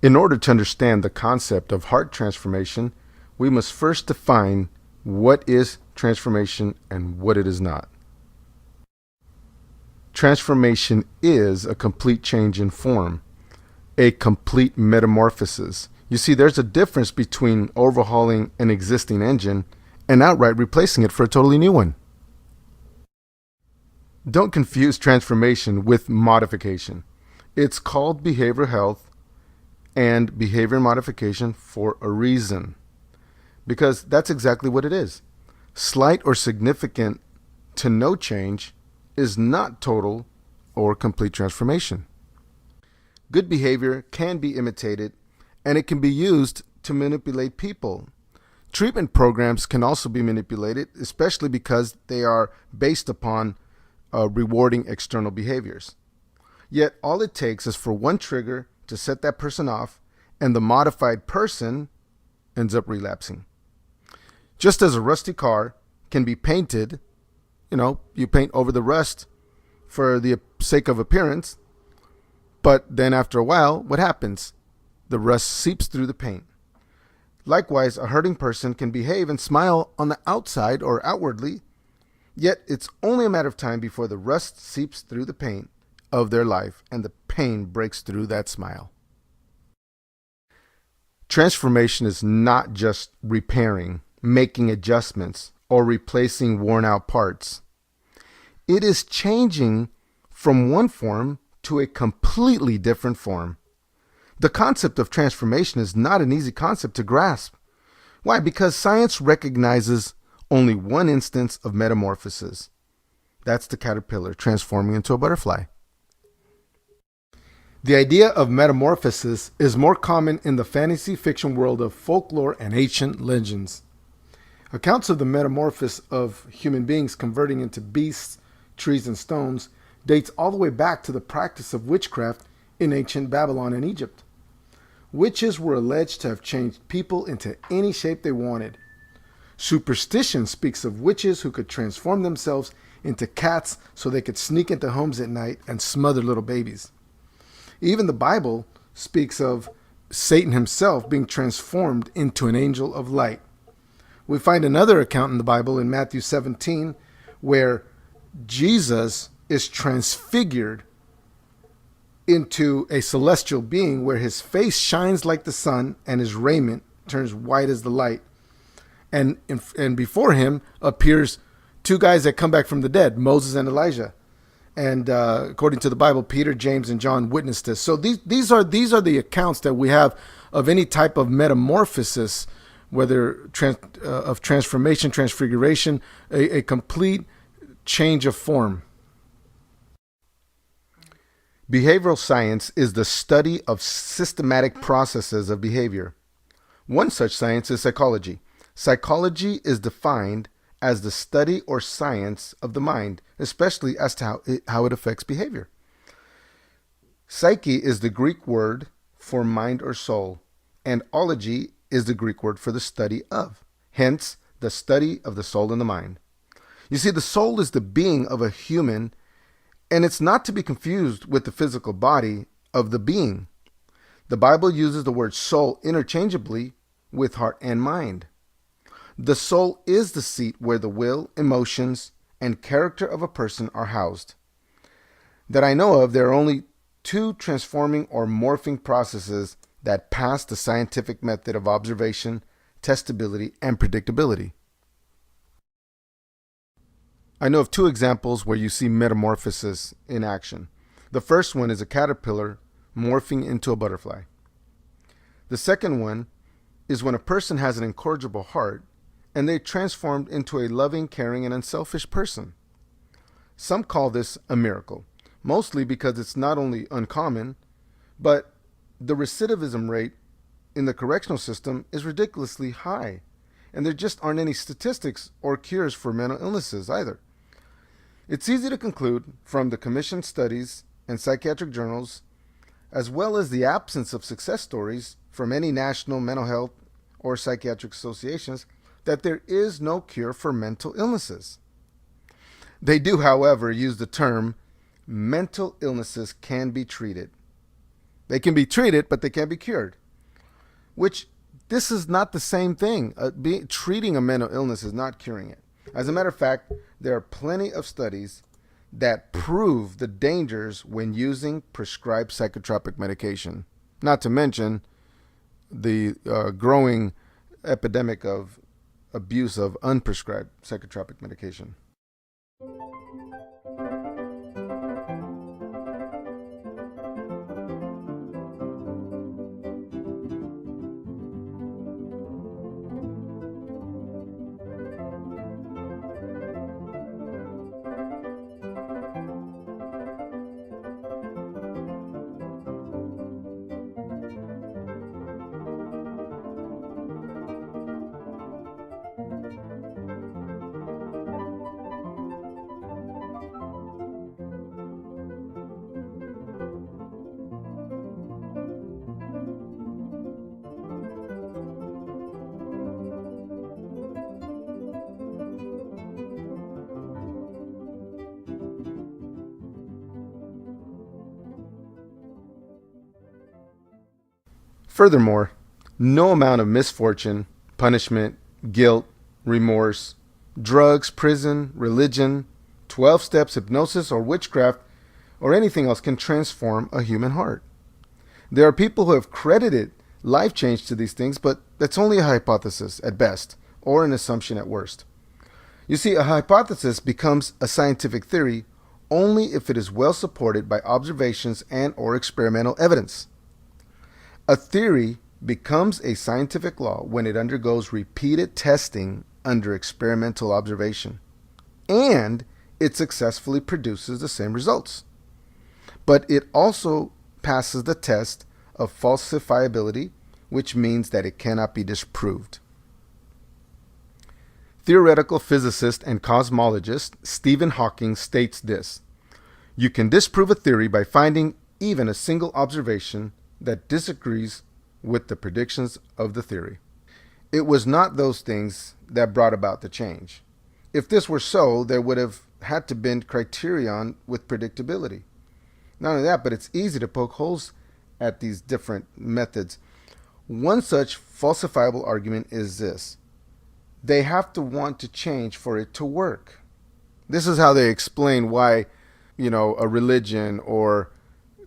In order to understand the concept of heart transformation, we must first define what is transformation and what it is not. Transformation is a complete change in form, a complete metamorphosis. You see, there's a difference between overhauling an existing engine and outright replacing it for a totally new one. Don't confuse transformation with modification. It's called behavioral health and behavior modification for a reason, because that's exactly what it is. Slight or significant to no change is not total or complete transformation. Good behavior can be imitated, and it can be used to manipulate people. Treatment programs can also be manipulated, especially because they are based upon rewarding external behaviors. Yet all it takes is for one trigger to set that person off, and the modified person ends up relapsing. Just as a rusty car can be painted, you paint over the rust for the sake of appearance, but then after a while, what happens? The rust seeps through the paint. Likewise, a hurting person can behave and smile on the outside or outwardly, yet it's only a matter of time before the rust seeps through the paint of their life and the pain breaks through that smile. Transformation is not just repairing, making adjustments, or replacing worn out parts. It is changing from one form to a completely different form. The concept of transformation is not an easy concept to grasp. Why? Because science recognizes only one instance of metamorphosis. That's the caterpillar transforming into a butterfly. The idea of metamorphosis is more common in the fantasy fiction world of folklore and ancient legends. Accounts of the metamorphosis of human beings converting into beasts, trees, and stones dates all the way back to the practice of witchcraft in ancient Babylon and Egypt. Witches were alleged to have changed people into any shape they wanted. Superstition speaks of witches who could transform themselves into cats so they could sneak into homes at night and smother little babies. Even the Bible speaks of Satan himself being transformed into an angel of light. We find another account in the Bible in Matthew 17 where Jesus is transfigured into a celestial being where his face shines like the sun and his raiment turns white as the light. And before him appears two guys that come back from the dead, Moses and Elijah. And according to the Bible, Peter, James, and John witnessed this. So these are the accounts that we have of any type of metamorphosis, whether of transformation, transfiguration, a complete change of form. Behavioral science is the study of systematic processes of behavior. One such science is psychology. Psychology is defined as the study or science of the mind, especially as to how it affects behavior. Psyche is the Greek word for mind or soul, and ology is the Greek word for the study of. Hence, the study of the soul and the mind. You see, the soul is the being of a human, and it's not to be confused with the physical body of the being. The Bible uses the word soul interchangeably with heart and mind. The soul is the seat where the will, emotions, and character of a person are housed. That I know of, there are only two transforming or morphing processes that pass the scientific method of observation, testability, and predictability. I know of two examples where you see metamorphosis in action. The first one is a caterpillar morphing into a butterfly. The second one is when a person has an incorrigible heart and they transformed into a loving, caring, and unselfish person. Some call this a miracle, mostly because it's not only uncommon, but the recidivism rate in the correctional system is ridiculously high, and there just aren't any statistics or cures for mental illnesses either. It's easy to conclude from the commissioned studies and psychiatric journals, as well as the absence of success stories from any national mental health or psychiatric associations, that there is no cure for mental illnesses. They do, however, use the term mental illnesses can be treated. They can be treated, but they can't be cured. Which, this is not the same thing. Treating a mental illness is not curing it. As a matter of fact, there are plenty of studies that prove the dangers when using prescribed psychotropic medication. Not to mention the growing epidemic of abuse of unprescribed psychotropic medication. Furthermore, no amount of misfortune, punishment, guilt, remorse, drugs, prison, religion, 12 steps, hypnosis, or witchcraft, or anything else can transform a human heart. There are people who have credited life change to these things, but that's only a hypothesis at best, or an assumption at worst. You see, a hypothesis becomes a scientific theory only if it is well supported by observations and or experimental evidence. A theory becomes a scientific law when it undergoes repeated testing under experimental observation, and it successfully produces the same results. But it also passes the test of falsifiability, which means that it cannot be disproved. Theoretical physicist and cosmologist Stephen Hawking states this: "You can disprove a theory by finding even a single observation that disagrees with the predictions of the theory." It was not those things that brought about the change. If this were so, there would have had to been criterion with predictability. Not only that, but it's easy to poke holes at these different methods. One such falsifiable argument is this: they have to want to change for it to work. This is how they explain why, a religion or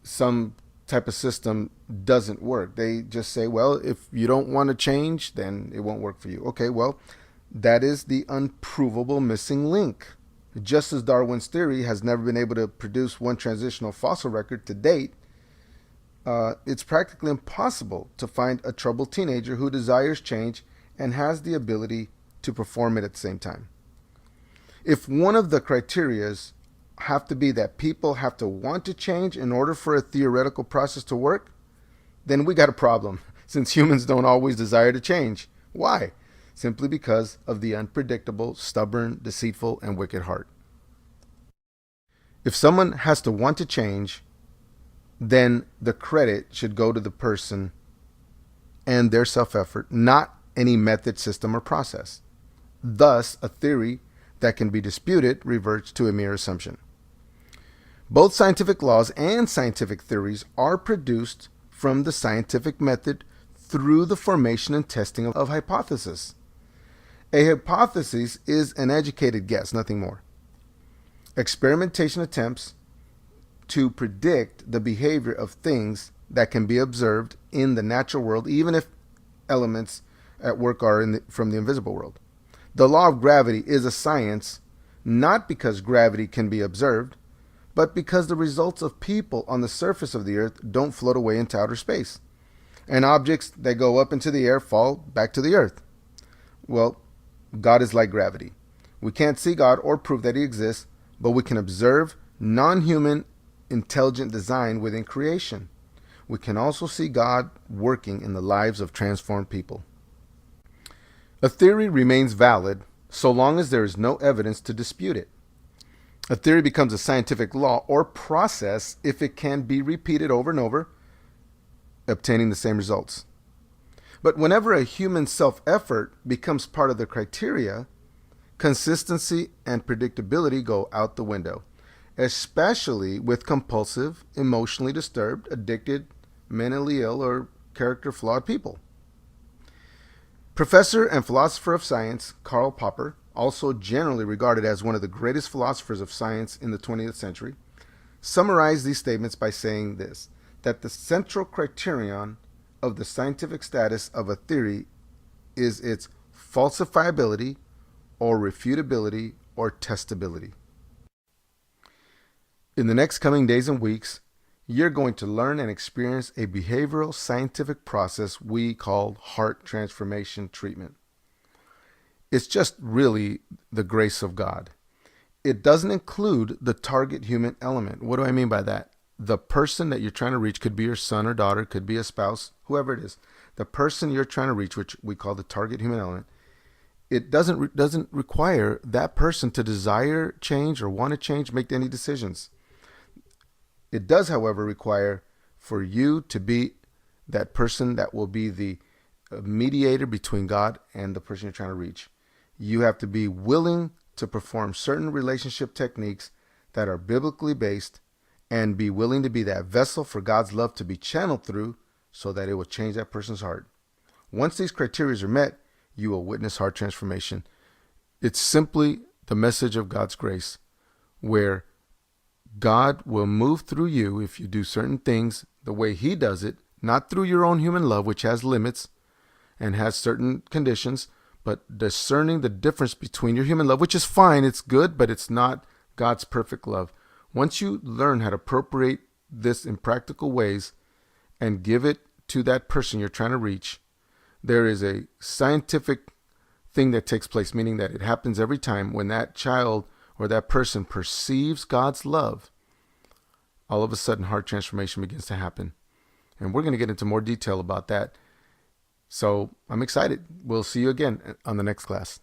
some type of system doesn't work. They just say, well, if you don't want to change, then it won't work for you. Okay, well, that is the unprovable missing link. Just as Darwin's theory has never been able to produce one transitional fossil record to date, it's practically impossible to find a troubled teenager who desires change and has the ability to perform it at the same time. If one of the criterias have to be that people have to want to change in order for a theoretical process to work, then we got a problem, since humans don't always desire to change. Why? Simply because of the unpredictable, stubborn, deceitful, and wicked heart. If someone has to want to change, then the credit should go to the person and their self-effort, not any method, system, or process. Thus, a theory that can be disputed reverts to a mere assumption. Both scientific laws and scientific theories are produced from the scientific method through the formation and testing of hypotheses. A hypothesis is an educated guess, nothing more. Experimentation attempts to predict the behavior of things that can be observed in the natural world, even if elements at work are from the invisible world. The law of gravity is a science, not because gravity can be observed, but because the results of people on the surface of the earth don't float away into outer space, and objects that go up into the air fall back to the earth. Well, God is like gravity. We can't see God or prove that he exists, but we can observe non-human intelligent design within creation. We can also see God working in the lives of transformed people. A theory remains valid so long as there is no evidence to dispute it. A theory becomes a scientific law or process if it can be repeated over and over, obtaining the same results. But whenever a human self-effort becomes part of the criteria, consistency and predictability go out the window, especially with compulsive, emotionally disturbed, addicted, mentally ill or character flawed people. Professor and philosopher of science Karl Popper, also generally regarded as one of the greatest philosophers of science in the 20th century, summarized these statements by saying this, that the central criterion of the scientific status of a theory is its falsifiability or refutability or testability. In the next coming days and weeks, you're going to learn and experience a behavioral scientific process we call heart transformation treatment. It's just really the grace of God. It doesn't include the target human element. What do I mean by that? The person that you're trying to reach could be your son or daughter, could be a spouse, whoever it is. The person you're trying to reach, which we call the target human element, it doesn't require that person to desire change or want to change, make any decisions. It does, however, require for you to be that person that will be the mediator between God and the person you're trying to reach. You have to be willing to perform certain relationship techniques that are biblically based and be willing to be that vessel for God's love to be channeled through so that it will change that person's heart. Once these criteria are met, you will witness heart transformation. It's simply the message of God's grace, where God will move through you if you do certain things the way He does it, not through your own human love, which has limits and has certain conditions, but discerning the difference between your human love, which is fine, it's good, but it's not God's perfect love. Once you learn how to appropriate this in practical ways and give it to that person you're trying to reach, there is a scientific thing that takes place, meaning that it happens every time when that child or that person perceives God's love. All of a sudden, heart transformation begins to happen. And we're going to get into more detail about that. So I'm excited. We'll see you again on the next class.